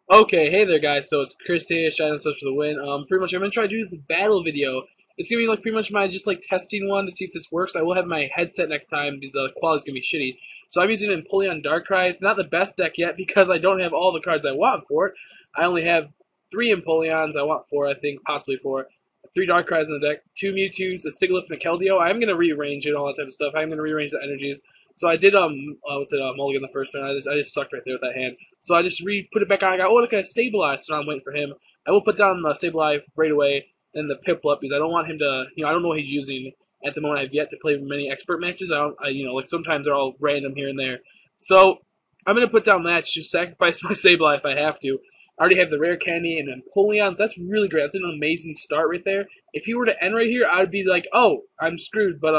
Okay, hey there, guys. So it's Chris here, Shining Switch for the win. Pretty much, I'm gonna try to do the battle video. It's gonna be like pretty much my just like testing one to see if this works. I will have my headset next time because the quality's gonna be shitty. So I'm using empolean darkrai. It's not the best deck yet because I don't have all the cards I want for it. I only have three empoleons. I want four, I think, possibly four. Three darkrai's in the deck, two Mewtwo's, a Sigilyph, and a Keldeo. I'm gonna rearrange it, all that type of stuff. I'm gonna rearrange the energies. So I did what's it, Mulligan the first turn. I just sucked right there with that hand. So I just put it back on. I got, oh, look at Sableye. So now I'm waiting for him. I will put down Sableye right away and the Piplup because I don't want him to, I don't know what he's using at the moment. I've yet to play many expert matches. Like sometimes they're all random here and there. So I'm going to put down that, just sacrifice my Sableye if I have to. I already have the rare candy and Empoleons. That's really great. That's an amazing start right there. If he were to end right here, I would be like, oh, I'm screwed. But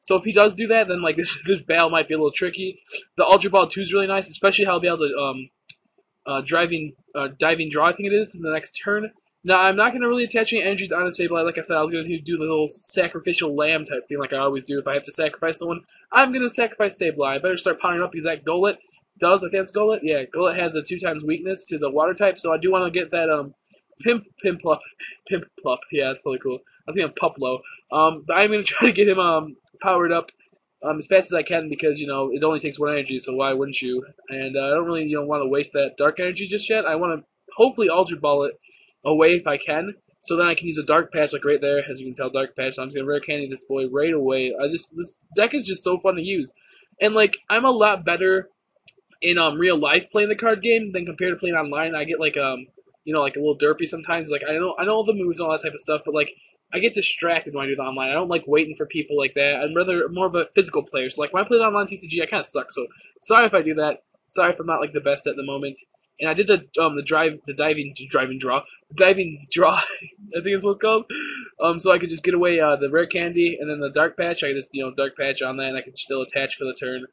so if he does do that, then like this battle might be a little tricky. The Ultra Ball 2 is really nice, especially how I'll be able to diving draw, I think it is, in the next turn. Now, I'm not going to really attach any energies on a Sableye. Like I said, I was going to do the little sacrificial lamb type thing like I always do. If I have to sacrifice someone, I'm going to sacrifice Sableye. I better start pounding up because that Golett does, I think it's Golett? Yeah, Golett has a 2 times weakness to the water type, so I do want to get that Pimplup. Pimplup, yeah, that's really cool. I think I'm Puplo. But I'm going to try to get him powered up as fast as I can because it only takes one energy, so why wouldn't you? And I don't really want to waste that dark energy just yet. I want to hopefully Ultra Ball it away if I can, so then I can use a Dark Patch like right there, as you can tell, Dark Patch. I'm just gonna rare candy this boy right away. This deck is just so fun to use, and like I'm a lot better in real life playing the card game than compared to playing online. I get like like a little derpy sometimes. Like I know all the moves and all that type of stuff, but like I get distracted when I do the online. I don't like waiting for people like that. I'm rather more of a physical player. So like when I play the online TCG, I kind of suck. So sorry if I do that. Sorry if I'm not like the best at the moment. And I did diving draw. I think is what it's called. So I could just get away the rare candy and then the dark patch. I could just dark patch on that, and I could still attach for the turn.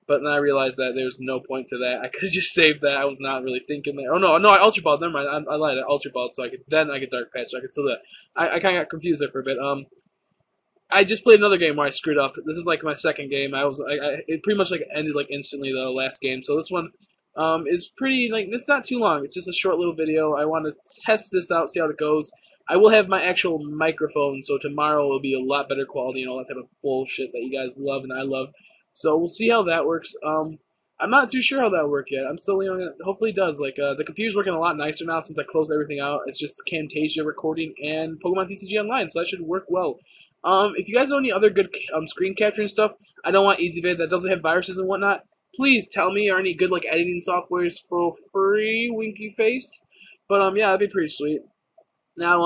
But then I realized that there's no point to that. I could have just saved that. I was not really thinking that. Oh no, I ultra balled. Never mind. I lied. I ultra balled, so I could dark patch. So I could still do that. I kind of got confused there for a bit. I just played another game where I screwed up. This is like my second game. It pretty much like ended like instantly the last game. So this one is pretty like it's not too long. It's just a short little video. I want to test this out, see how it goes. I will have my actual microphone, so tomorrow will be a lot better quality and all that type of bullshit that you guys love and I love. So we'll see how that works. I'm not too sure how that will work yet. I'm still, hopefully it does. Like, the computer's working a lot nicer now since I closed everything out. It's just Camtasia recording and Pokemon TCG Online, so that should work well. If you guys know any other good screen capturing stuff, I don't want EasyVid that doesn't have viruses and whatnot. Please tell me are any good like editing softwares for free, winky face. But yeah, that'd be pretty sweet. Now,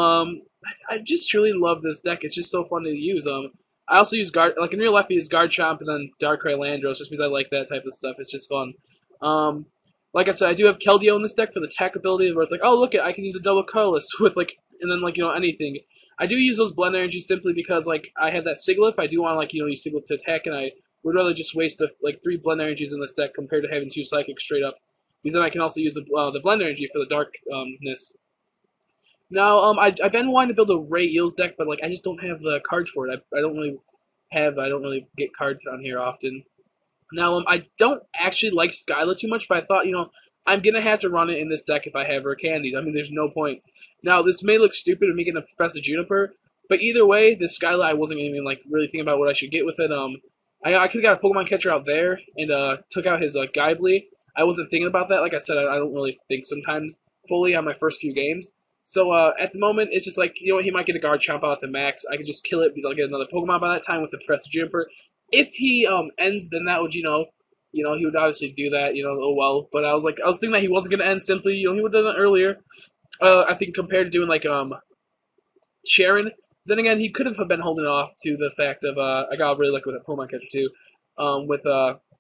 I just truly love this deck. It's just so fun to use. I also use guard like in real life I use Garchomp and then Darkrai Landros just because I like that type of stuff. It's just fun. Um, like I said, I do have Keldeo in this deck for the attack ability where it's like, oh look it, I can use a double colorless with like and then like anything. I do use those blend energies simply because like I have that Sigilyph. I do want to like use Sigilyph to attack, and I would rather just waste like three blend energies in this deck compared to having two psychic straight up. Because then I can also use the blend energy for the darkness. Now, I've been wanting to build a Ray Eels deck, but like I just don't have the cards for it. I don't really get cards on here often. Now, I don't actually like Skyla too much, but I thought, I'm gonna have to run it in this deck if I have her candies. I mean, there's no point. Now, this may look stupid of me getting a Professor Juniper, but either way, this Skyla I wasn't even like really thinking about what I should get with it. I could have got a Pokemon catcher out there and took out his Gibli. I wasn't thinking about that. Like I said, I don't really think sometimes fully on my first few games. So at the moment, it's just like he might get a Garchomp out at the max. I could just kill it because I'll get another Pokemon by that time with the Professor Juniper. If he ends, then that would he would obviously do that. Oh well. But I was thinking that he wasn't gonna end simply. He would have done it earlier. I think compared to doing like Sharon. Then again, he could have been holding off to the fact of I got really lucky with a Pokemon catcher too. With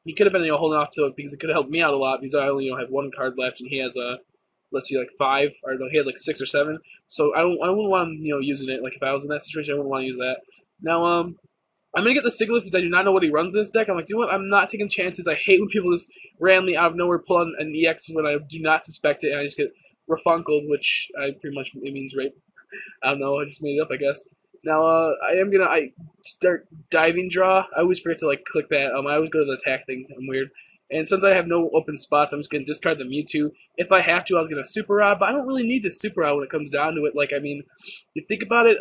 he could have been holding off to it because it could have helped me out a lot because I only have one card left and he has let's see, like five, or no, he had like six or seven. So I wouldn't want him, using it. Like if I was in that situation, I wouldn't want to use that. Now, I'm gonna get the Sigilyph because I do not know what he runs in this deck. I'm like, you know what? I'm not taking chances. I hate when people just randomly out of nowhere pull on an EX when I do not suspect it, and I just get refunkled, which I pretty much it means rape. I don't know. I just made it up, I guess. Now, I start diving draw. I always forget to like click that. I always go to the attack thing. I'm weird. And since I have no open spots, I'm just going to discard the Mewtwo. If I have to, I was going to Super Rod, but I don't really need the Super Rod when it comes down to it. Like, I mean, you think about it,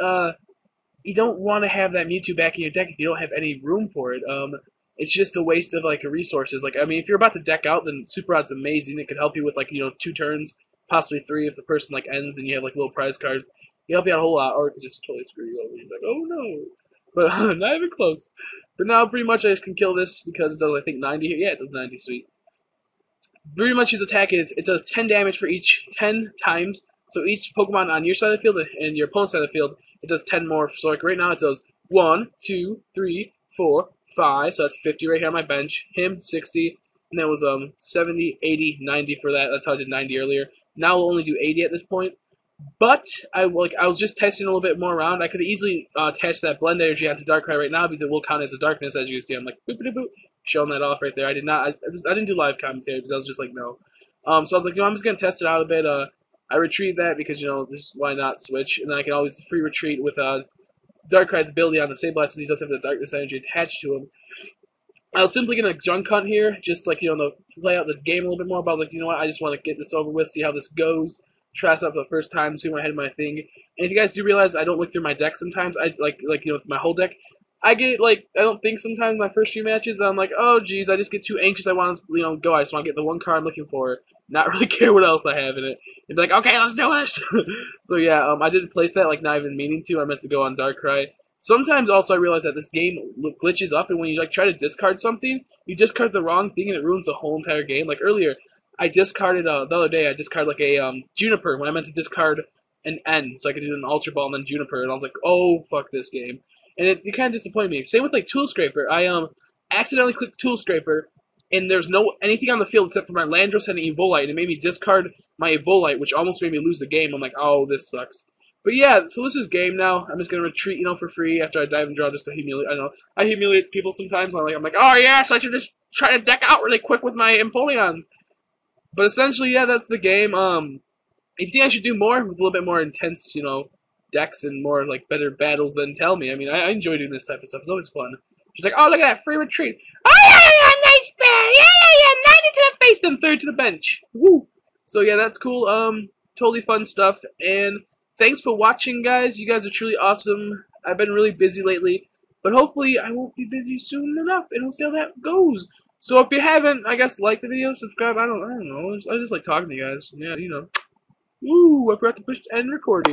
you don't want to have that Mewtwo back in your deck if you don't have any room for it. It's just a waste of like resources. Like I mean, if you're about to deck out, then Super Rod's amazing. It could help you with like 2 turns, possibly 3 if the person like ends and you have like little prize cards. It help you out a whole lot, or it could just totally screw you over. You're like, oh no, but not even close. But now pretty much I just can kill this because it does I think 90. Yeah, it does 90. Sweet. Pretty much his attack is it does 10 damage for each 10 times. So each Pokemon on your side of the field and your opponent's side of the field, it does 10 more. So like right now it does 1, 2, 3, 4, 5. So that's 50 right here on my bench. Him 60, and that was 70, 80, 90 for that. That's how I did 90 earlier. Now we'll only do 80 at this point. But I was just testing a little bit more around. I could easily attach that blend energy onto Darkrai right now because it will count as a darkness, as you can see. I'm like boop boop boop, showing that off right there. I did not. I didn't do live commentary because I was just like no. So I was like, I'm just gonna test it out a bit. I retrieved that because this why not switch, and then I can always free retreat with Darkrai's ability on the Sableye since he does have the darkness energy attached to him. I was simply gonna junk hunt here, just like to play out the game a little bit more. About like what, I just want to get this over with, see how this goes. Try this out for the first time, see when I had my thing. And if you guys do realize I don't look through my deck sometimes, I my whole deck. I get I don't think sometimes my first few matches I'm like, oh geez, I just get too anxious. I want to go. I just want to get the one card I'm looking for, not really care what else I have in it. And be like, okay, let's do this. So yeah, I did place that not even meaning to. I meant to go on Darkrai. Sometimes also I realize that this game glitches up, and when you try to discard something, you discard the wrong thing and it ruins the whole entire game. Like earlier, I discarded the other day. I discarded a Juniper when I meant to discard an N, so I could do an Ultra Ball and then Juniper, and I was like, oh fuck this game, and it kind of disappointed me. Same with Tool Scraper. I accidentally clicked Tool Scraper, and there's no anything on the field except for my Landros and an Evolite, and it made me discard my Evolite, which almost made me lose the game. I'm like, oh, this sucks. But yeah, so this is game now. I'm just gonna retreat, for free after I dive and draw just to humiliate. I know I humiliate people sometimes. I'm like, oh yes, I should just try to deck out really quick with my Empoleon. But essentially, yeah, that's the game. If you think I should do more with a little bit more intense, decks and more better battles, then tell me. I mean, I enjoy doing this type of stuff. It's always fun. She's like, oh, look at that free retreat. Oh yeah, nice bear. Yeah, 90 to the face and 30 to the bench. Woo. So yeah, that's cool. Totally fun stuff. And thanks for watching, guys. You guys are truly awesome. I've been really busy lately, but hopefully I won't be busy soon enough, and we'll see how that goes. So if you haven't, I guess like the video, subscribe. I don't know. I just like talking to you guys. Yeah, Ooh, I forgot to push end recording.